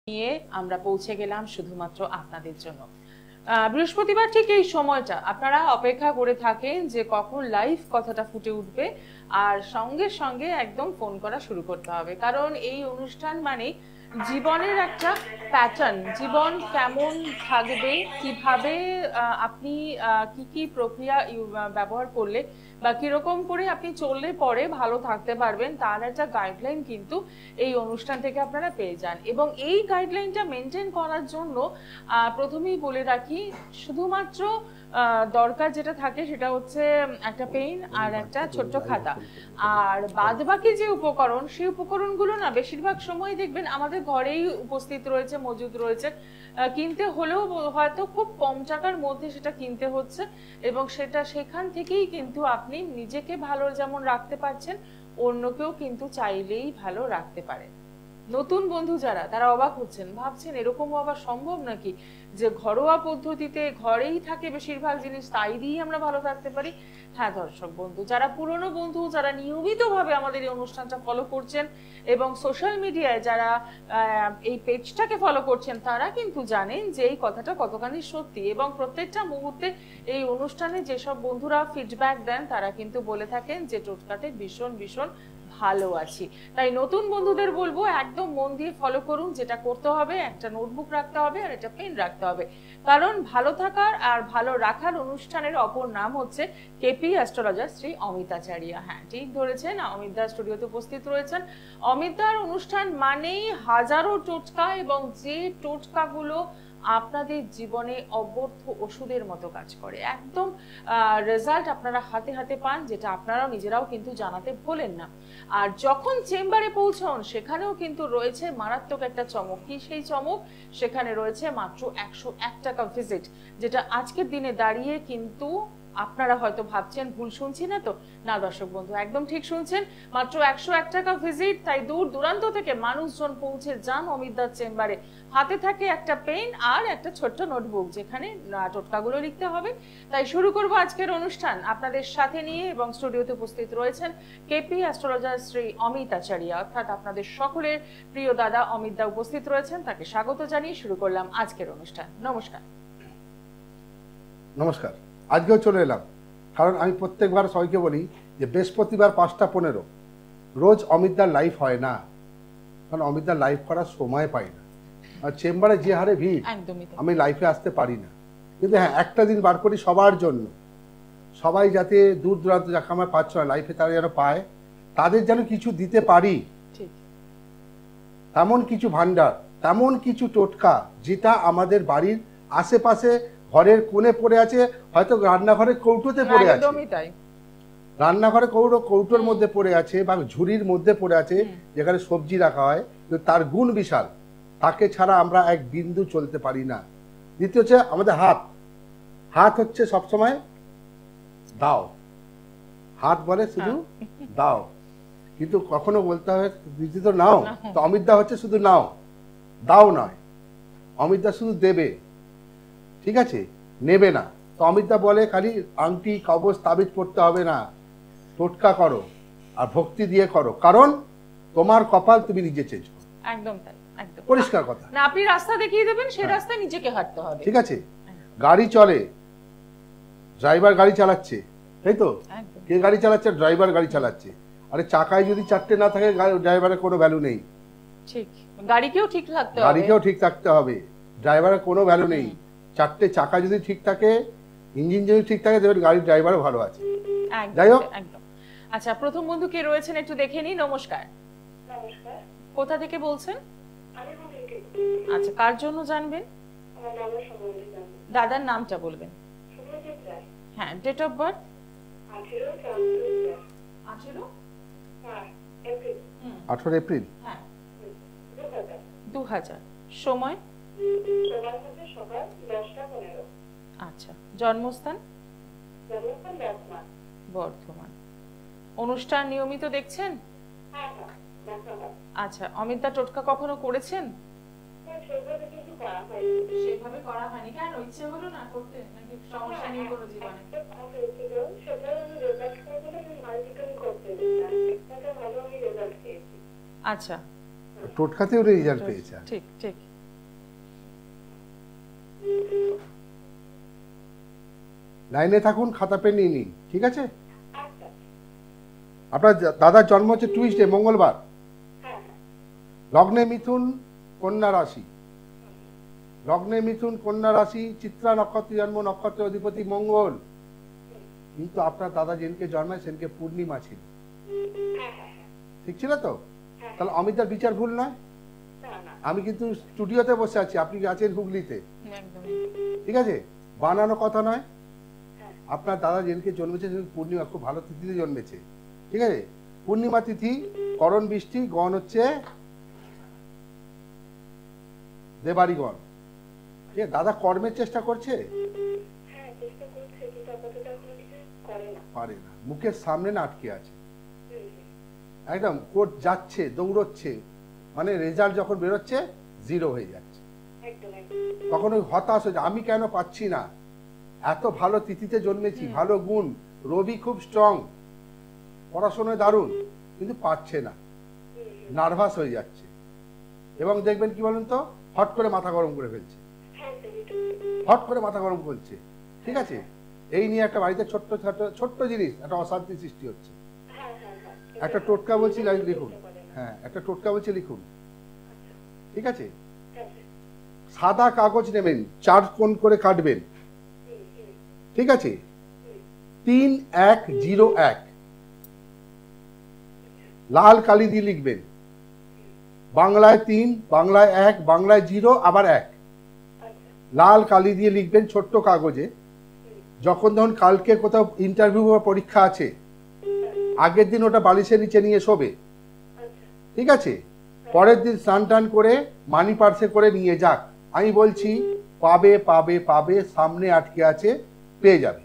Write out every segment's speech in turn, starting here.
নিয়ে আমরা পৌঁছে গেলাম শুধুমাত্র আপনাদের জন্য। বৃহস্পতিবার ঠিক এই সময়টা আপনারা অপেক্ষা করে থাকেন যে কখন লাইভ কথাটা ফুটে উঠবে, আর সঙ্গে সঙ্গে একদম ফোন করা শুরু করতে হবে, কারণ এই অনুষ্ঠান মানে জীবনের একটা প্যাটার্ন। জীবন কেমন থাকবে, কিভাবে আপনি কি কি প্রক্রিয়া ব্যবহার করলে বা কিরকম করে আপনি চললে পরে ভালো থাকতে পারবেন, তার একটা গাইডলাইন কিন্তু এই অনুষ্ঠান থেকে আপনারা পেয়ে যান। এবং এই গাইডলাইনটা মেনটেন করার জন্য প্রথমেই বলে রাখি, শুধুমাত্র দরকার যেটা থাকে সেটা হচ্ছে একটা পেন আর একটা ছোট্ট খাতা। আর বাদ বাকি যে উপকরণ, সেই উপকরণগুলো না বেশিরভাগ সময় দেখবেন আমাদের ঘরেই উপস্থিত রয়েছে, মজুদ রয়েছে। কিনতে হলেও হয়তো খুব কম টাকার মধ্যে সেটা কিনতে হচ্ছে, এবং সেটা সেখান থেকেই কিন্তু আপনি নিজেকে ভালো যেমন রাখতে পারছেন, অন্যকেও কিন্তু চাইলেই ভালো রাখতে পারেন। নতুন বন্ধু যারা, তারা অবাক হচ্ছেন, ভাবছেন এরকম আবার সম্ভব নাকি যে ঘরোয়া পদ্ধতিতে ঘরেই থাকে বেশিরভাগ জিনিস, তাই দিয়েই আমরা ভালো থাকতে পারি। হ্যাঁ দর্শক বন্ধু, যারা পুরনো বন্ধু, যারা নিয়মিতভাবে আমাদের এই অনুষ্ঠানটা ফলো করছেন এবং সোশ্যাল মিডিয়ায় যারা এই পেজটাকে ফলো করছেন, তারা কিন্তু জানেন যে এই কথাটা কতখানি সত্যি। এবং প্রত্যেকটা মুহূর্তে এই অনুষ্ঠানে যেসব বন্ধুরা ফিডব্যাক দেন, তারা কিন্তু বলে থাকেন যে টোটকাতে ভীষণ ভীষণ ভালো আছি। তাই নতুন বন্ধুদের বলবো একদম মন দিয়ে ফলো করুন। যেটা করতে হবে, একটা নোটবুক রাখতে হবে আর একটা পেন রাখতে হবে, কারণ ভালো থাকার আর ভালো রাখার অনুষ্ঠানের অপর নাম হচ্ছে কেপি অ্যাস্ট্রোলজার শ্রী অমিতাচারিয়া। হ্যাঁ ঠিক ধরেছেন, অমিতদা স্টুডিওতে উপস্থিত রয়েছেন। অমিতদার অনুষ্ঠান মানেই হাজারো টোটকা, এবং যে টোটকাগুলো আপনাদের জীবনে অব্যর্থ ওষুধের মতো কাজ করে, একদম রেজাল্ট আপনারা হাতে হাতে পান, যেটা আপনারাও নিজেরাও কিন্তু জানাতে ভোলেন না। আর যখন চেম্বারে পৌঁছন, সেখানেও কিন্তু রয়েছে মারাত্মক একটা চমক। কি সেই চমক? সেখানে রয়েছে মাত্র 101 টাকা ভিজিট, যেটা আজকের দিনে দাঁড়িয়ে কিন্তু আপনারা হয়তো ভাবছেন ভুল শুনছি না তো। না দর্শক বন্ধু, একদম ঠিক শুনছেন, মাত্র 101 টাকা ভিজিট। তাই দূর দূরান্ত থেকে মানুষজন পৌঁছে যান অমিতদার চেম্বারে। হাতে থাকে একটা পেন আর একটা ছোট্ট নোটবুক, যেখানে টোটকাগুলো লিখতে হবে। তাই শুরু করব আজকের অনুষ্ঠান আপনাদের সাথে নিয়ে, এবং স্টুডিওতে উপস্থিত রয়েছেন কেপি অ্যাস্ট্রোলজার শ্রী অমিতাচারিয়া, অর্থাৎ আপনাদের সকলের প্রিয় দাদা অমিতদা উপস্থিত রয়েছেন। তাকে স্বাগত জানিয়ে শুরু করলাম আজকের অনুষ্ঠান। নমস্কার। নমস্কার। আজকেও চলে এলাম, কারণ আমি প্রত্যেকবার সবাইকে বলি যে বৃহস্পতিবার 5টা 15 রোজ অমিতদার লাইভ হয় না, কারণ অমিতদার লাইভ করার সময় পাই না, আর চেম্বারে যে হারে ভিড়, আমি লাইভে আসতে পারি না। কিন্তু হ্যাঁ, একটা দিন বার করি সবার জন্য, সবাই যাতে দূর দূরান্ত যাকে আমার পাচ্ছ না লাইফে, তারা যেন পায়, তাদের যেন কিছু দিতে পারি, তেমন কিছু ভান্ডার, তেমন কিছু টোটকা যেটা আমাদের বাড়ির আশেপাশে ঘরের কোণে পড়ে আছে, হয়তো রান্নাঘরের কৌটোতে পড়ে আছে, রান্নাঘরে কৌটোর মধ্যে পড়ে আছে বা ঝুড়ির মধ্যে পড়ে আছে, যেখানে সবজি রাখা হয়, কিন্তু তার গুণ বিশাল। তাকে ছাড়া আমরা এক বিন্দু চলতে পারি না। দ্বিতীয় হচ্ছে আমাদের হাত। হাত হচ্ছে সবসময় দাও, হাত বলে শুধু দাও, কিন্তু কখনো বলতে হবে দিদি তো নাও। তো অমিতদা হচ্ছে শুধু নাও, দাও নয়। অমিতদা শুধু দেবে, ঠিক আছে, নেবে না। তো অমিতদা বলে খালি আংটি কবচ তাবিজ পড়তে হবে না, টোটকা করো আর ভক্তি দিয়ে করো, কারণ তোমার কপাল তুমি নিজে চেঞ্জ করো। একদম তাই, একদম পরিষ্কার কথা। না, আপনি রাস্তা দেখিয়ে দেবেন, সেই রাস্তায় নিজেকে হাঁটতে হবে, ঠিক আছে। গাড়ি চলে, ড্রাইভার গাড়ি চালাচ্ছে, তাই তো? কে গাড়ি চালাচ্ছে? ড্রাইভার গাড়ি চালাচ্ছে। আরে চাকায় যদি 4টে না থাকে, ড্রাইভারের কোনো ভ্যালু নেই। ঠিক, গাড়িকেও ঠিক থাকতে হবে, গাড়িকেও ঠিক থাকতে হবে, ড্রাইভারের কোনো ভ্যালু নেই। 4টে চাকা যদি ঠিক থাকে, ইঞ্জিন যদি ঠিক থাকে, দেখবেন গাড়ির ড্রাইভারও ভালো আছে। যাই হোক, একদম। আচ্ছা, প্রথম বন্ধু কে রয়েছেন একটু দেখে নিই। নমস্কার। নমস্কার। কোথা থেকে বলছেন? আমি বলছি। আচ্ছা, কার জন্য জানবেন? আমার দাদার সম্বন্ধে জানবো। দাদার নামটা বলবেন। শুভজিৎ রায়। হ্যাঁ, date of birth? 18 April. 18 April. হ্যাঁ, 2000। সময়? সকাল 10টা 15। আচ্ছা, জন্মস্থান? জন্মস্থান বর্ধমান। বর্ধমান। অনুষ্ঠান নিয়মিত দেখছেন? হ্যাঁ হ্যাঁ, বর্ধমান। আচ্ছা, অমিতদা টোটকা কখনো করেছেন? সেভাবে কিছু করা হয়নি। সেভাবে করা হয়নি কেন? ইচ্ছে হলো না করতে, নাকি সমস্যা নেই কোনো জীবনে? সেটা আমি রেজাল্ট করবো, আমি মাল্টিপল করতে ভালো আমি রেজাল্ট পেয়েছি। আচ্ছা, টোটকাতেও রেজাল্ট পেয়েছে। ঠিক ঠিক। লাইনে থাকুন, খাতা পেন নিয়ে নিন, ঠিক আছে? আচ্ছা। আপনার দাদার জন্ম হচ্ছে টুইসডে, মঙ্গলবার। হ্যাঁ। লগ্নে মিথুন, কন্যা রাশি। লগ্নে মিথুন, কন্যা রাশি, চিত্রা নক্ষত্র জন্ম, নক্ষত্রের অধিপতি মঙ্গল। কিন্তু আপনার দাদা যেদিনকে জন্মায় সেদিনকে পূর্ণিমা ছিল, ঠিক ছিল তো? তাহলে অমিতার বিচার ভুল নয়। আমি কিন্তু স্টুডিওতে বসে আছি, আপনি আছেন হুগলিতে, ঠিক আছে? বানানো কথা নয়। আপনার দাদা যেদিনকে জন্মেছে সেদিন পূর্ণিমা, খুব ভালো তিথিতে জন্মেছে, ঠিক আছে? পূর্ণিমা তিথি, করণ বৃষ্টি, গণ হচ্ছে দেবাড়িগণ। ঠিক আছে? দাদা কর্মের চেষ্টা করছে, পারে না, মুখের সামনে না আটকে আছে একদম। কোর্ট যাচ্ছে, দৌড়চ্ছে, মানে রেজাল্ট যখন বেরোচ্ছে জিরো হয়ে যাচ্ছে, তখন ওই হতাশ হয়ে যায়, আমি কেন পাচ্ছি না? এত ভালো তিথিতে জন্মেছি, ভালো গুণ, রবি খুব স্ট্রং, পড়াশোনায় দারুণ, কিন্তু পাচ্ছে না, নার্ভাস হয়ে যাচ্ছে। এবং দেখবেন কি বলেন তো, হট করে মাথা গরম করে ফেলছে, হট করে মাথা গরম করছে, ঠিক আছে? এই নিয়ে একটা বাড়িতে ছোট্ট জিনিস একটা অশান্তি সৃষ্টি হচ্ছে। একটা টোটকা বলছি, লিখুন। হ্যাঁ, একটা টোটকা বলছি, লিখুন, ঠিক আছে? সাদা কাগজ নেবেন, 4 কোণ করে কাটবেন, ঠিক আছে? 3101 লাল কালি দিয়ে লিখবেন, বাংলায় 3, বাংলায় 1, বাংলায় 0, আবার 1, লাল কালি দিয়ে লিখবেন ছোট্ট কাগজে। যখন ধরুন কালকে কোথাও ইন্টারভিউ বা পরীক্ষা আছে, আগের দিন ওটা বালিশের নিচে নিয়ে শোবে, ঠিক আছে? পরের দিন স্নান টান করে মানি পার্সে করে নিয়ে যাক, আমি বলছি পাবে পাবে পাবে, সামনে আটকে আছে, পেয়ে যাবে।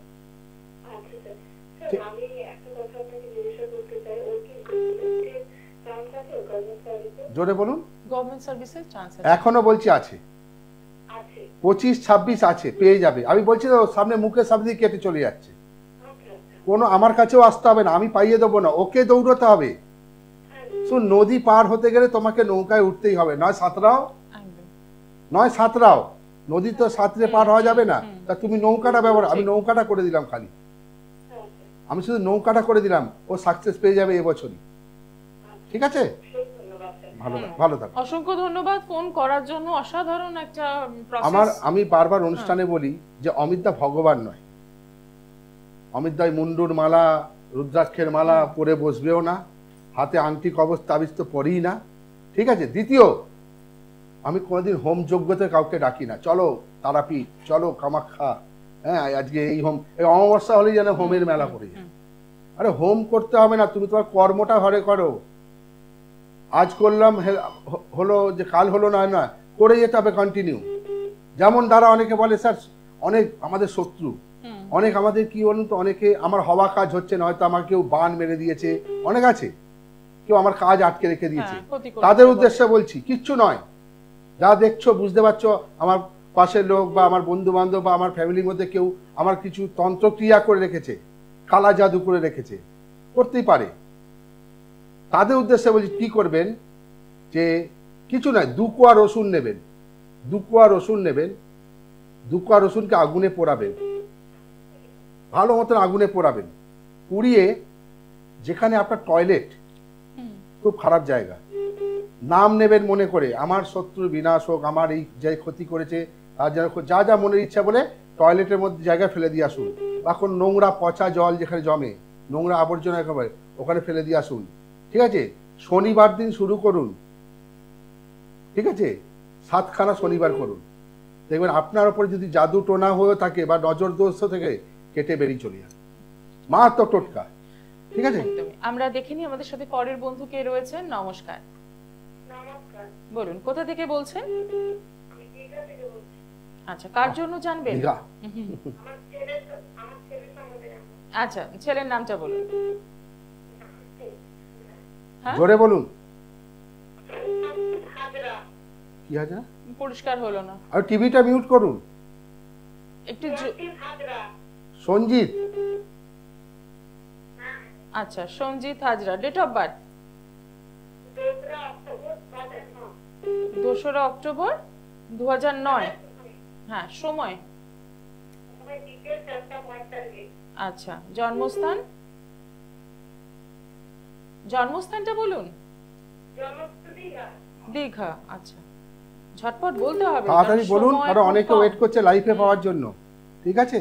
জোরে বলুন। গভর্নমেন্ট সার্ভিসের চান্স আছে? এখনো বলছি আছে, 25-26 আছে, পেয়ে যাবে। আমি বলছি তো, সামনে মুখের সামনে দিয়ে কেটে চলে যাচ্ছে, কোনো আমার কাছেও আসতে হবে না, আমি পাইয়ে দেবো না, ওকে দৌড়তে হবে। শুন, নদী পার হতে গেলে তোমাকে নৌকায় উঠতেই হবে, নয় সাঁতরাও, নদী তো সাঁতরে পার হওয়া যাবে না, তা তুমি নৌকাটা ব্যবহার, আমি নৌকাটা করে দিলাম, খালি আমি শুধু নৌকাটা করে দিলাম, ও সাকসেস পেয়ে যাবে এবছরই, ঠিক আছে? ভালো থাকো। অসংখ্য ধন্যবাদ ফোন করার জন্য, অসাধারণ একটা প্রসেস। আমি বারবার অনুষ্ঠানে বলি যে অমিত দা ভগবান নয়, অমিত দা মুন্ডুর মালা, রুদ্রাক্ষের মালা পরে বসবেও না, হাতে আংটি কবচ তাবিজ তো পরেই না, ঠিক আছে? দ্বিতীয়, আমি কোনোদিন হোম যজ্ঞতে কাউকে ডাকি না, চলো তারাপীঠ, চলো কামাখ্যা, হ্যাঁ আজকে এই হোম, এই অমাবস্যা হলেই যেন হোমের মেলা পড়ে যায়। আরে হোম করতে হবে না, তুমি তোমার কর্মটা ঘরে করো। আজ করলাম হলো, যে কাল হলো না, না করে যেতে হবে কন্টিনিউ। যেমন দ্বারা অনেকে বলে স্যার অনেক আমাদের শত্রু, অনেক আমাদের কি বলুন তো, অনেকে আমার হওয়া কাজ হচ্ছে না, হয়তো আমার কেউ বান মেরে দিয়েছে, অনেক আছে, কেউ আমার কাজ আটকে রেখে দিয়েছে, তাদের উদ্দেশ্যে বলছি কিচ্ছু নয়। যা দেখছো বুঝতে পারছো, আমার পাশের লোক বা আমার বন্ধু বান্ধব বা আমার ফ্যামিলির মধ্যে কেউ আমার কিছু তন্ত্রক্রিয়া করে রেখেছে, কালা জাদু করে রেখেছে, করতেই পারে। তাদের উদ্দেশ্যে বলছি কি করবেন, যে কিছু নয়, 2 কোয়া রসুন নেবেন, 2 কোয়া রসুন নেবেন, 2 কোয়া রসুনকে আগুনে পোড়াবেন, ভালো মতন আগুনে পোড়াবেন, পুড়িয়ে যেখানে আপনার টয়লেট, খুব খারাপ জায়গা, নাম নেবেন মনে করে, আমার শত্রু বিনাশ হোক, আমার এই যে ক্ষতি করেছে আর যা যা মনের ইচ্ছা বলে টয়লেটের মধ্যে জায়গায় ফেলে দিয়ে আসুন। এখন নোংরা পচা জল যেখানে জমে, নোংরা আবর্জনা একেবারে ওখানে ফেলে দিয়ে আসুন, ঠিক আছে? শনিবার দিন শুরু করুন, ঠিক আছে? 7খানা শনিবার করুন, দেখবেন আপনার উপরে যদি জাদু টোনা হয়ে থাকে বা নজর দোষ থেকে কেটে বেরিয়ে চলে যাবে, মারাত্মক টোটকা, ঠিক আছে? আমরা দেখিনি আমাদের সাথে পরের বন্ধু কে রয়েছেন। নমস্কার। বলুন, কোথা থেকে বলছেন? আচ্ছা, কার জন্য জানবেন? আচ্ছা, ছেলের নামটা বলুন। জোরে বলুন। কি হাজরা? পরিষ্কার হলো না, আর টিভিটা মিউট করুন একটু। সঞ্জিত। আচ্ছা, Sanjit Hazra. Date of birth? 2রা অক্টোবর 2009। হ্যাঁ, সময়। আমার বিকেল 4:45। আচ্ছা, জন্মস্থান? জন্মস্থানটা বলুন। জন্মস্থান দীঘা। দীঘা। আচ্ছা, ঝটপট বলতে হবে, তাড়াতাড়ি কারণ বলুন, সময় কারণ খুব অনেকে কম। ওয়েট করছে লাইফে পাওয়ার জন্য। ঠিক আছে,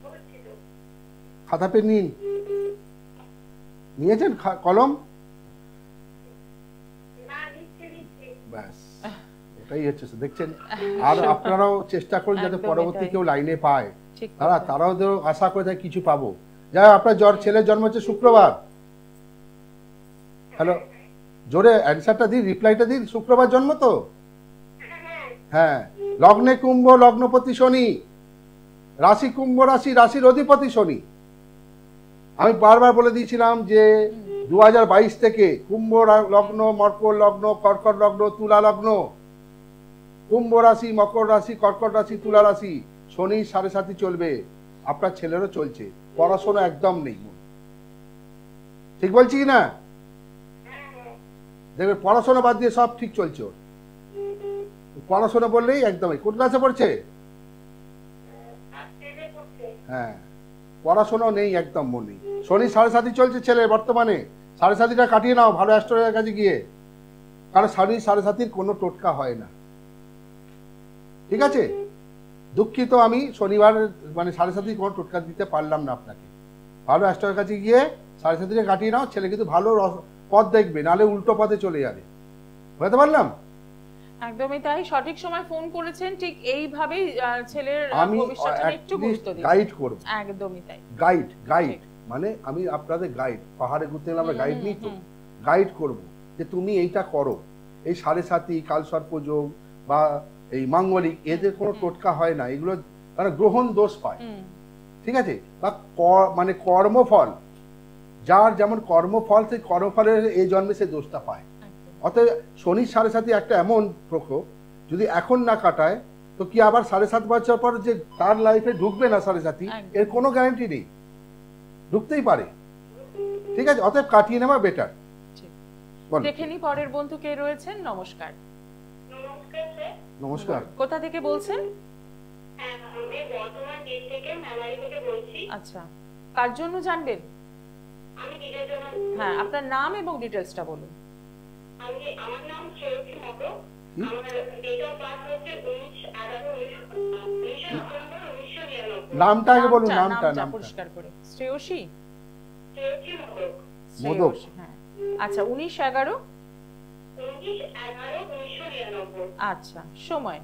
বলছি তো। খাতা পেন নিন, নিয়েছেন কলম? না, নিচ্ছি। ব্যাস, ওটাই হচ্ছে, দেখছেন। আর আপনারাও চেষ্টা করুন যাতে একদমই পরবর্তী তাই। কেউ লাইনে পায়। ঠিক তারাও তো আশা করে থাকে কিছু পাবো। যাই, আপনার ছেলের জন্ম হচ্ছে শুক্রবার। হ্যালো, জোরে অ্যান্সারটা দিন, রিপ্লাইটা দিন। শুক্রবার জন্ম তো? হ্যাঁ। লগ্নে কুম্ভ, লগ্নপতি শনি, রাশি কুম্ভ রাশি, রাশির অধিপতি শনি। আমি বারবার বলে দিয়েছিলাম যে 2022 থেকে কুম্ভ লগ্ন, মকর লগ্ন, কর্কট লগ্ন, তুলা লগ্ন, কুম্ভ রাশি, মকর রাশি, কর্কট রাশি, তুলা রাশি, শনি 7.5 চলবে। আপনার ছেলেরও চলছে। পড়াশোনা একদম নেই। ঠিক বলছি কি না? দেখবে পড়াশোনা বাদ দিয়ে সব ঠিক চলছে ওর। পড়াশোনা বললেই একদমই। কোন ক্লাসে পড়ছে? হ্যাঁ, পড়াশোনাও নেই, একদম মন নেই। শনি 7.5 চলছে ছেলে বর্তমানে। 7.5টা কাটিয়ে নাও ভালো অ্যাস্ট্রোলজারের কাছে গিয়ে, কারণ শনি 7.5 কোনো টোটকা হয় না। ঠিক আছে, দুঃখিত আমি, শনিবার মানে 7.5 কোনো টোটকা দিতে পারলাম না আপনাকে। ভালো অ্যাস্ট্রোলজারের কাছে গিয়ে 7.5টা কাটিয়ে নাও, ছেলে কিন্তু ভালো পথ দেখবে, নাহলে উল্টো পথে চলে যাবে। বুঝতে পারলাম? একদমই তাই, সঠিক সময় ফোন করেছেন। ঠিক এইভাবেই ছেলের ভবিষ্যতে একটু গুরুত্ব দিন, গাইড করব। একদমই তাই। গাইড মানে আমি আপনাদের গাইড, পাহাড়ে ঘুরতে গেলে আমরা গাইড নিই তো, গাইড করব যে তুমি এইটা করো। এই 7.5 কালসর্পযোগ বা এই মাঙ্গলিক, এদের কোনো টোটকা হয় না, এগুলো তারা গ্রহণ দোষ পায়। ঠিক আছে, বা মানে কর্মফল, যার যেমন কর্মফল, সেই কর্মফলের এই জন্মে সে দোষটা পায়। অতএব শনি 7.5 একটা এমন প্রকোপ, যদি এখন না কাটায় তো কি আবার 7.5 বছর পর যে তার লাইফে ঢুকবে না 7.5, এর কোনো গ্যারান্টি নেই, ঢুকতেই পারে। ঠিক আছে, অতএব কাটিয়ে নেওয়া বেটার। দেখে নি পরের বন্ধু কে রয়েছেন। নমস্কার। নমস্কার স্যার। নমস্কার। কোথা থেকে বলছেন? আমি বর্ধমান থেকে মেমারি থেকে বলছি। আচ্ছা, কার জন্য জানবেন? আমি নিজের জন্য। হ্যাঁ, আপনার নাম এবং ডিটেইলসটা বলুন। আমার নাম শ্রেয়সী মতো। আমার ডেট অফ বার্থ হচ্ছে 19/11/1999। নামটা আগে বলুন, নামটা পরিষ্কার করে। শ্রেয়সী মোদক। মোদক, হ্যাঁ। আচ্ছা, 19/11। 19/11/1999। আচ্ছা, সময়?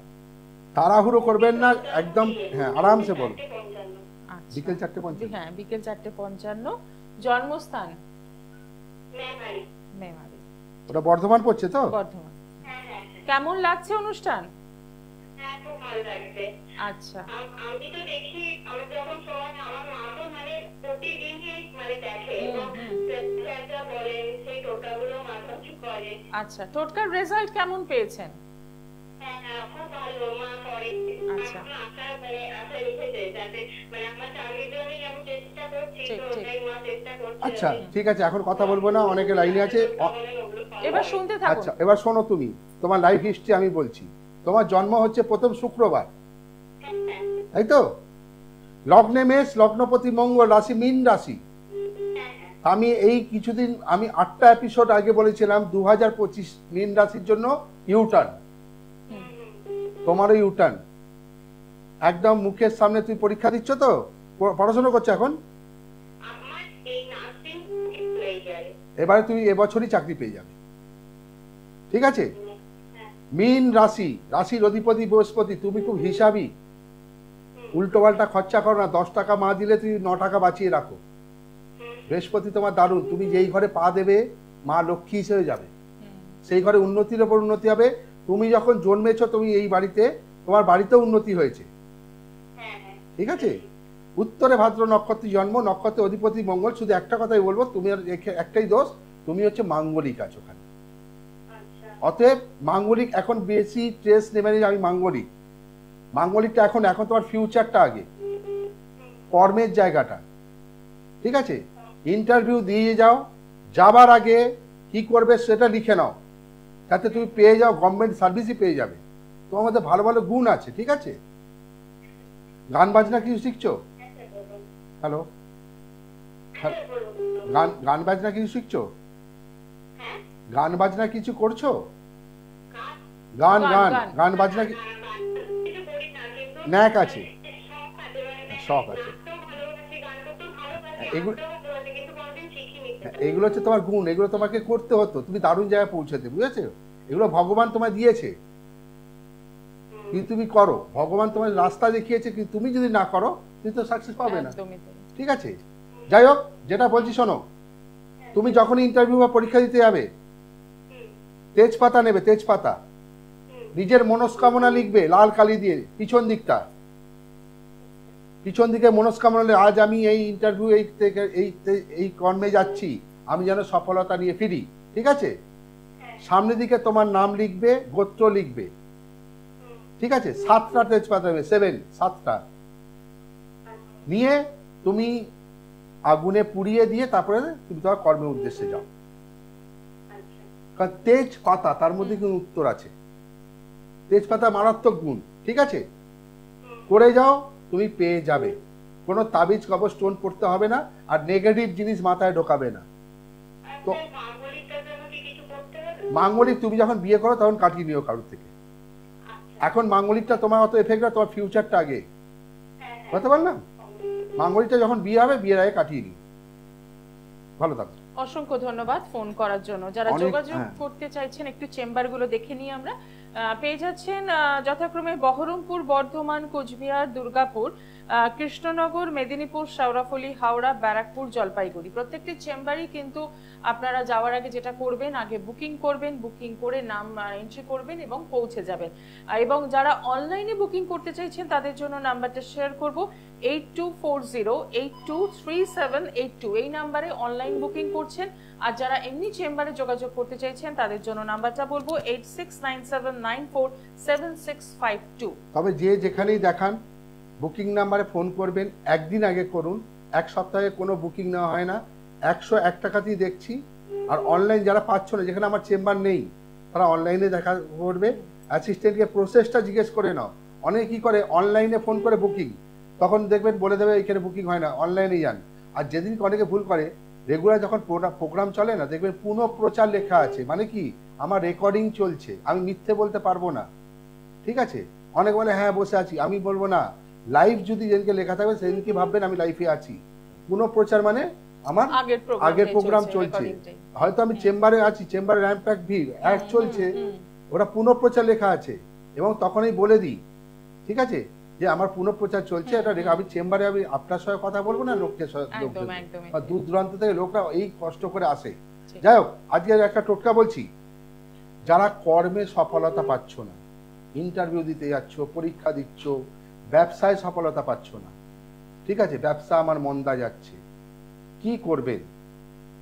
তাড়াহুড়ো করবেন না, একদম হ্যাঁ আরামসে বলুন। বিকেল 4:55। হ্যাঁ, বিকেল 4:55। জন্মস্থান? মেমারি। মেমারি। ওটা বর্ধমান পড়ছে তো? বর্ধমান। কেমন লাগছে অনুষ্ঠান? হ্যাঁ, খুব ভালো লাগছে। আচ্ছা, আমি তো দেখি, আমার যখন সময়, আমার মা তো মানে প্রতিদিনই মানে দেখে এবং যা বলেন সেই টোটাগুলো মাথায় করে। আচ্ছা, টোটকার রেজাল্ট কেমন পেয়েছেন? হ্যাঁ, খুব ভালো। মা করে। আচ্ছা, আশা রেখেছে যাতে মানে আমার চাকরির জন্যই আমি চেষ্টা করছি, তো ওটাই মা চেষ্টা করছে। আচ্ছা, ঠিক আছে, এখন কথা বলবো না, অনেকে লাইনে আছে। এবার শুনতে থাকুন। আচ্ছা, এবার শোনো, তুমি তোমার লাইফ হিস্ট্রি আমি বলছি। তোমার জন্ম হচ্ছে প্রথম শুক্রবার, তাই তো? লগ্নে মেষ, লগ্নপতি মঙ্গল, রাশি মীন রাশি। আমি এই কিছুদিন, আমি 8টা এপিসোড আগে বলেছিলাম 2025 মীন রাশির জন্য ইউটার্ন। তোমারও ইউটার্ন, একদম মুখের সামনে। তুমি পরীক্ষা দিচ্ছ তো, পড়াশোনা করছো এখন? এবারে তুমি এবছরই চাকরি পেয়ে যাবে। ঠিক আছে? মীন রাশি, রাশির অধিপতি বৃহস্পতি। তুমি খুব হিসাবি, উল্টো পাল্টা খরচা করো না। 10 টাকা মা দিলে তুমি 9 টাকা বাঁচিয়ে রাখো। বৃহস্পতি তোমার দারুণ, তুমি যেই ঘরে পা দেবে মা লক্ষ্মী হিসেবে যাবে, সেই ঘরে উন্নতির ওপর উন্নতি হবে। তুমি যখন জন্মেছো, তুমি এই বাড়িতে, তোমার বাড়িতেও উন্নতি হয়েছে। ঠিক আছে? উত্তরে ভাদ্র নক্ষত্রে জন্ম, নক্ষত্রের অধিপতি মঙ্গল। শুধু একটা কথাই বলবো, তুমি একটাই দোষ, তুমি হচ্ছে মাঙ্গলিক আছো ওখানে। অতএব মাঙ্গলিক এখন বেশি ট্রেস নেবে না। আমি মাঙ্গলিকটা এখন তোমার ফিউচারটা আগে, কর্মের জায়গাটা। ঠিক আছে? ইন্টারভিউ দিয়ে যাও, যাবার আগে কি করবে সেটা লিখে নাও, যাতে তুমি পেয়ে যাও, গভর্নমেন্ট সার্ভিসই পেয়ে যাবে। তো তোমার মধ্যে ভালো ভালো গুণ আছে, ঠিক আছে? গান বাজনা কিছু শিখছো? হ্যালো, গান গান বাজনা কিছু শিখছো? গান বাজনা কিছু করছো? গান গান গান বাজনা ন্যাক আছে, শখ আছে, এগুলো হচ্ছে তোমার গুণ, এগুলো তোমাকে করতে হতো, তুমি দারুণ জায়গায় পৌঁছাতে, বুঝেছো? এগুলো ভগবান তোমায় দিয়েছে, কিন্তু তুমি করো, ভগবান তোমার রাস্তা দেখিয়েছে, কিন্তু তুমি যদি না করো তুমি তো সাকসেস পাবে না, ঠিক আছে? যাই হোক, যেটা বলছি শোনো, তুমি যখন ইন্টারভিউ বা পরীক্ষা দিতে যাবে, তেজপাতা নেবে, তেজপাতা, নিজের মনস্কামনা লিখবে লাল কালি দিয়ে পিছন দিকটা, পিছন দিকে মনস্কামনা, আজ আমি এই ইন্টারভিউ এই কর্মে যাচ্ছি, আমি যেন সফলতা নিয়ে ফিরি, ঠিক আছে? সামনের দিকে তোমার নাম লিখবে, গোত্র লিখবে, ঠিক আছে? 7টা তেজপাতা নেবে, 7টা নিয়ে তুমি আগুনে পুড়িয়ে দিয়ে তারপরে তুমি তোমার কর্মের উদ্দেশ্যে যাও। কারণ তেজপাতা, তার মধ্যে কিন্তু উত্তর আছে, তেজপাতা মারাত্মক গুণ, ঠিক আছে? করে যাও, তুমি পেয়ে যাবে। কোনো তাবিজ কবজ স্টোন পড়তে হবে না, আর নেগেটিভ জিনিস মাথায় ঢোকাবে না। তো মাঙ্গলিক তুমি যখন বিয়ে করো তখন কাটিয়ে নিও কারোর থেকে। এখন মাঙ্গলিকটা তোমার অত এফেক্ট না, তোমার ফিউচারটা আগে, বুঝতে পারলাম? মাঙ্গলিকটা যখন বিয়ে হবে, বিয়ের আগে কাটিয়ে নিও। ভালো থাকো। অসংখ্য ধন্যবাদ ফোন করার জন্য। যারা যোগাযোগ করতে চাইছেন, একটু চেম্বার গুলো দেখে নিই আমরা। পেয়ে যাচ্ছেন যথাক্রমে বহরমপুর, বর্ধমান, কোচবিহার, দুর্গাপুর, কৃষ্ণনগর, মেদিনীপুর, শাওরাফলী, হাওড়া, ব্যারাকপুর, জলপাইগুড়ি। প্রত্যেকটি চেম্বারই কিন্তু আপনারা যাওয়ার আগে যেটা করবেন, আগে বুকিং করবেন, বুকিং করে নাম এন্ট্রি করবেন এবং পৌঁছে যাবেন। এবং যারা অনলাইনে বুকিং করতে চাইছেন তাদের জন্য নাম্বারটা শেয়ার করব, 8240823782। এই নাম্বারে অনলাইন বুকিং করছেন। আর যারা এমনি চেম্বারে যোগাযোগ করতে চাইছেন তাদের জন্য নাম্বারটা বলবো 8697947652। তবে যে যেখানেই দেখান বুকিং নাম্বারে ফোন করবেন, একদিন আগে করুন, এক সপ্তাহে কোনো বুকিং নেওয়া হয় না, 101 টাকাতেই দেখছি। আর অনলাইন যারা পাচ্ছ না, যেখানে আমার চেম্বার নেই, তারা অনলাইনে দেখা করবে, অ্যাসিস্ট্যান্টকে প্রসেসটা জিজ্ঞেস করে নাও। অনেকে কি করে, অনলাইনে ফোন করে বুকিং, তখন দেখবেন বলে দেবে এখানে বুকিং হয় না, অনলাইনে যান। আর যেদিন অনেকে ভুল করে, রেগুলার যখন প্রোগ্রাম চলে না, দেখবেন পুনঃপ্রচার লেখা আছে, মানে কি আমার রেকর্ডিং চলছে, আমি মিথ্যে বলতে পারবো না, ঠিক আছে? অনেক বলে হ্যাঁ বসে আছি, আমি বলবো না, লাইভ যদি যেদিনকে লেখা থাকবে সেদিনকে ভাববেন আমি লাইভে আছি। পুনঃপ্রচার মানে আমার আগের প্রোগ্রাম চলছে, হয়তো আমি চেম্বারে আছি, চেম্বারে র্যাম্প প্যাক ভিড় অ্যাড চলছে, ওরা পুনঃপ্রচার লেখা আছে, এবং তখনই বলে দিই, ঠিক আছে, যে আমার পুনঃপ্রচার চলছে, এটা আমি চেম্বারে, আমি আপনার সঙ্গে কথা বলবো না, লোককে দূর দূরান্ত থেকে লোকরা এই কষ্ট করে আসে। যাই হোক, আজকে একটা টোটকা বলছি, যারা কর্মে সফলতা পাচ্ছ না, ইন্টারভিউ দিতে যাচ্ছ, পরীক্ষা দিচ্ছ, ব্যবসায় সফলতা পাচ্ছ না, ঠিক আছে, ব্যবসা আমার মন্দা যাচ্ছে, কি করবেন?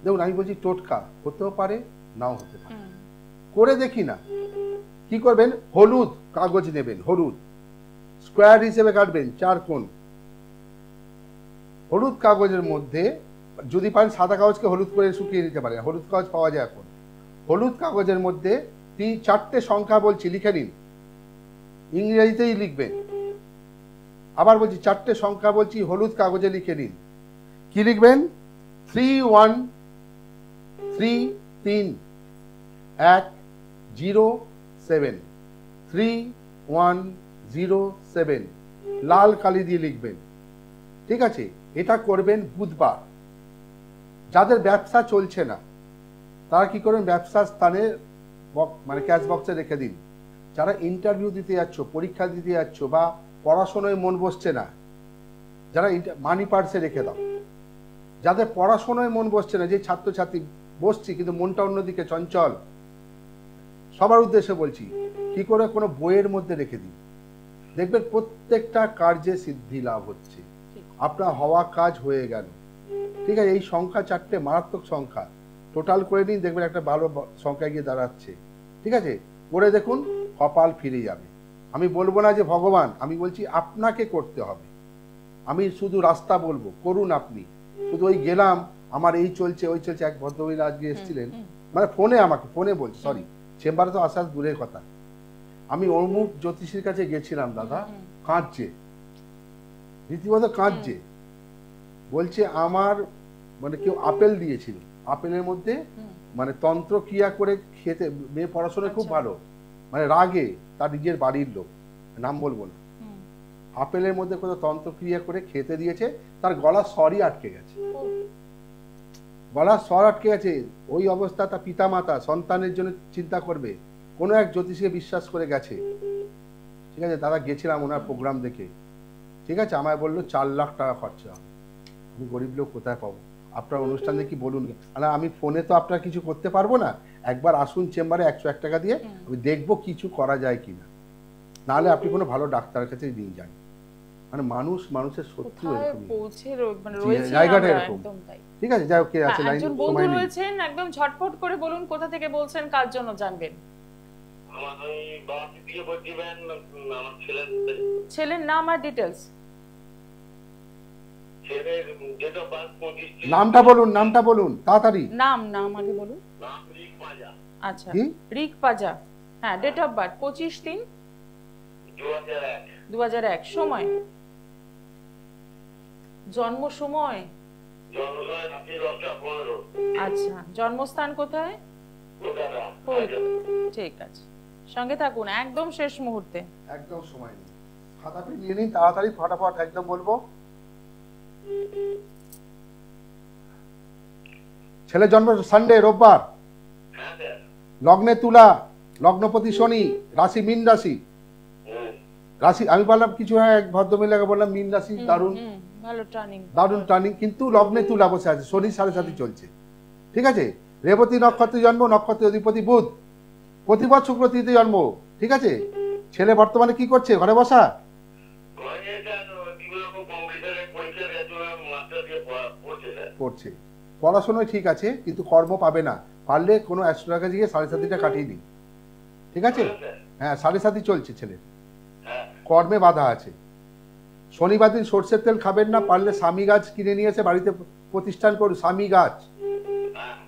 দেখুন, আমি বলছি টোটকা, হতেও পারে নাও হতে পারে, করে দেখি না। কি করবেন? হলুদ কাগজ নেবেন, হলুদ স্কোয়ার হিসেবে কাটবেন, 4 কোণ। হলুদ কাগজের মধ্যে, যদি পারেন সাদা কাগজকে হলুদ করে শুকিয়ে নিতে পারেন, হলুদ কাগজ পাওয়া যায় এখন। হলুদ কাগজের মধ্যে 4টে সংখ্যা বলছি, লিখে নিন, ইংরেজিতেই লিখবেন। আবার বলছি 4টে সংখ্যা বলছি, হলুদ কাগজে লিখে নিন। কি লিখবেন? 3137 3107 লাল কালি দিয়ে লিখবেন, ঠিক আছে? এটা করবেন বুধবার। যাদের ব্যবসা চলছে না তারা কি করবেন? ব্যবসার স্থানে মানে ক্যাশ বক্সে রেখে দিন। যারা ইন্টারভিউ দিতে যাচ্ছ, পরীক্ষা দিতে যাচ্ছ, বা পড়াশোনায় মন বসছে না, যারা মানি পার্সে রেখে দাও। যাদের পড়াশোনায় মন বসছে না, যে ছাত্রছাত্রী বসছি কিন্তু মনটা অন্যদিকে চঞ্চল, সবার উদ্দেশ্যে বলছি, কি করে কোনো বইয়ের মধ্যে রেখে দিন, দেখবেন প্রত্যেকটা কার্যে সিদ্ধি লাভ হচ্ছে, আপনার হওয়া কাজ হয়ে গেল, ঠিক আছে? এই সংখ্যা 4টে মারাত্মক সংখ্যা, টোটাল করে নিন, দেখবেন একটা ভালো সংখ্যা গিয়ে দাঁড়াচ্ছে, ঠিক আছে? করে দেখুন, কপাল ফিরে যাবে। আমি বলবো না যে ভগবান, আমি বলছি আপনাকে করতে হবে। আমি শুধু রাস্তা বলবো, করুন আপনি। শুধু ওই গেলাম, আমার এই চলছে ওই চলছে। এক ভদ্রমহিলা আজকে এসেছিলেন, মানে ফোনে, আমাকে ফোনে বলছে, সরি, চেম্বারে তো আসার দূরের কথা, আমি অমুক জ্যোতিষীর কাছে গেছিলাম দাদা, কাঁদছে, রীতিমতো কাঁদছে, বলছে আমার মানে কেউ আপেল দিয়েছিল, আপেলের মধ্যে মানে তন্ত্র ক্রিয়া করে খেতে, মেয়ে পড়াশোনায় খুব ভালো, মানে রাগে তার নিজের বাড়ির লোক, নাম বলবো না, আপেলের মধ্যে কোনো তন্ত্র ক্রিয়া করে খেতে দিয়েছে, তার গলার স্বরই আটকে গেছে, গলার স্বর আটকে গেছে। ওই অবস্থা তার পিতা মাতা সন্তানের জন্য চিন্তা করবে, কোনো এক জ্যোতিষীকে বিশ্বাস করে গেছে, ঠিক আছে। দাদা গেছিলাম ওনার প্রোগ্রাম দেখে, ঠিক আছে, আমায় বললো 4 লাখ টাকা খরচা, আমি গরিব লোক কোথায় পাবো, আপনার অনুষ্ঠান দেখি বলুন, আমি ফোনে তো আপনার কিছু করতে পারবো না, একবার আসুন চেম্বারে 101 টাকা দিয়ে, আমি দেখবো কিছু করা যায় কিনা, নাহলে আপনি কোনো ভালো ডাক্তারের কাছে নিয়ে যান। মানে মানুষ মানুষের সত্যি জায়গাটা এরকম, ঠিক আছে। যাই হোক, কে আছে লাইনে? একজন বন্ধু রয়েছেন, একদম ঝটপট করে বলুন কোথা থেকে বলছেন, কার জন্য জানবেন? ছেলের নাম আর ডিটেইলস। নামটা বলুন, নামটা বলুন তাড়াতাড়ি। নাম আগে বলুন। আচ্ছা, রিক পাজা। হ্যাঁ, ডেট অফ বার্থ 25/3/2001। সময়, জন্ম সময়, আচ্ছা, জন্মস্থান কোথায়? ঠিক আছে, সঙ্গে থাকুন একদম শেষ মুহূর্তে, একদম সময় নেই, খাতা পেন নিয়ে নিন তাড়াতাড়ি, ফটাফট একদম বলবো। ছেলে জন্ম সানডে, রোববার, লগ্নে তুলা, লগ্নপতি শনি, রাশি মীন রাশি। রাশি আমি বললাম কিছু, হ্যাঁ এক ভদ্রমহিলাকে বললাম মীন রাশি, দারুণ ভালো টার্নিং, দারুণ টার্নিং, কিন্তু লগ্নে তুলা বসে আছে, শনি 7.5 চলছে, ঠিক আছে। রেবতী নক্ষত্রে জন্ম, নক্ষত্রের অধিপতি বুধ, প্রতিপদ শুক্র তৃতীয় জন্ম, ঠিক আছে। ছেলে বর্তমানে কি করছে? ঘরে বসা, পড়ছে, পড়াশোনায় ঠিক আছে, কিন্তু কর্ম পাবে না, পারলে কোনো অ্যাস্ট্রোলজার গিয়ে 7.5টা কাটিয়ে দিন, ঠিক আছে। হ্যাঁ 7.5 চলছে ছেলে, কর্মে বাধা আছে। শনিবার দিন সর্ষের তেল খাবেন না, পারলে স্বামী গাছ কিনে নিয়ে এসে বাড়িতে প্রতিষ্ঠান করুন, স্বামী গাছ,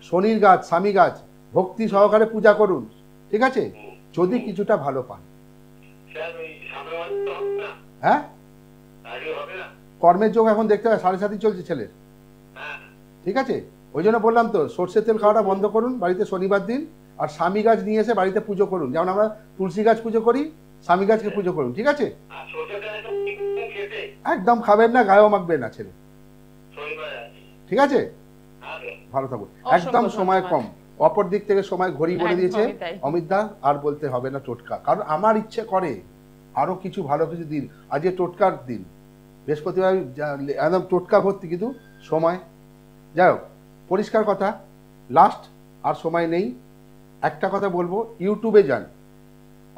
শনির গাছ, স্বামী গাছ, ভক্তি সহকারে পূজা করুন, ঠিক আছে, যদি কিছুটা ভালো পান। হ্যাঁ, কর্মের যোগ এখন দেখতে হয়, 7.5 চলছে ছেলের, ঠিক আছে। ওই জন্য বললাম তো, সর্ষের তেল খাওয়াটা বন্ধ করুন বাড়িতে শনিবার দিন, আর স্বামী গাছ নিয়ে এসে বাড়িতে পুজো করুন, যেমন আমরা তুলসী গাছ পুজো করি, স্বামী গাছকে পুজো করুন, ঠিক আছে। একদম খাবেন না, গায়েও মাখবেন না ছেলে, ঠিক আছে। ভালো থাকুন, একদম সময় কম, অপর দিক থেকে সময় ঘড়ি বলে দিয়েছে অমিত দা, আর বলতে হবে না টোটকা, কারণ আমার ইচ্ছে করে আরো কিছু ভালো কিছু দিন, আজকে টোটকার দিন, বৃহস্পতিবার একদম টোটকা ভর্তি, কিন্তু সময়, যাই হোক, পরিষ্কার কথা, লাস্ট আর সময় নেই। একটা কথা বলবো, ইউটিউবে যান,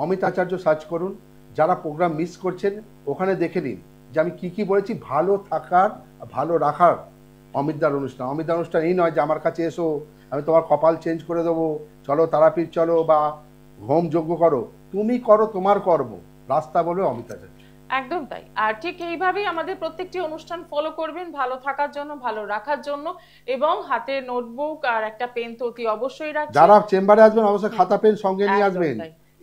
অমিত আচার্য সার্চ করুন, যারা প্রোগ্রাম মিস করছেন ওখানে দেখে নিন যে আমি কি কি বলেছি, ভালো থাকার, ভালো রাখার অমিতদার অনুষ্ঠান। অমিতদার অনুষ্ঠান এই নয় যে আমার কাছে এসো আমি তোমার কপাল চেঞ্জ করে দেবো, চলো তারাপীঠ চলো, বা হোম যজ্ঞ করো, তুমি করো তোমার কর্ম, রাস্তা বলবে অমিত আচার্য। একদম তাই। আর ঠিক এইভাবেই আমাদের প্রত্যেকটি অনুষ্ঠান ফলো করবেন, ভালো থাকার জন্য, ভালো রাখার জন্য, এবং হাতে নোটবুক আর একটা পেন তো অতি অবশ্যই রাখবেন। যারা চেম্বারে আসবেন অবশ্যই খাতা পেন সঙ্গে নিয়ে আসবেন।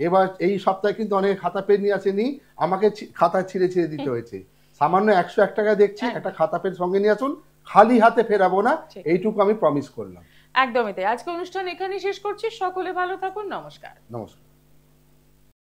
এবার এই সপ্তাহে কিন্তু অনেকে খাতা পেন নিয়ে আসেনি, আমাকে খাতা ছিঁড়ে ছিঁড়ে দিতে হয়েছে, সামান্য 101 টাকা দেখছি, একটা খাতা পেন সঙ্গে নিয়ে আসুন, খালি হাতে ফেরাবো না, এইটুকু আমি প্রমিস করলাম। একদমই তাই। আজকে অনুষ্ঠান এখানেই শেষ করছি, সকলে ভালো থাকুন, নমস্কার। নমস্কার।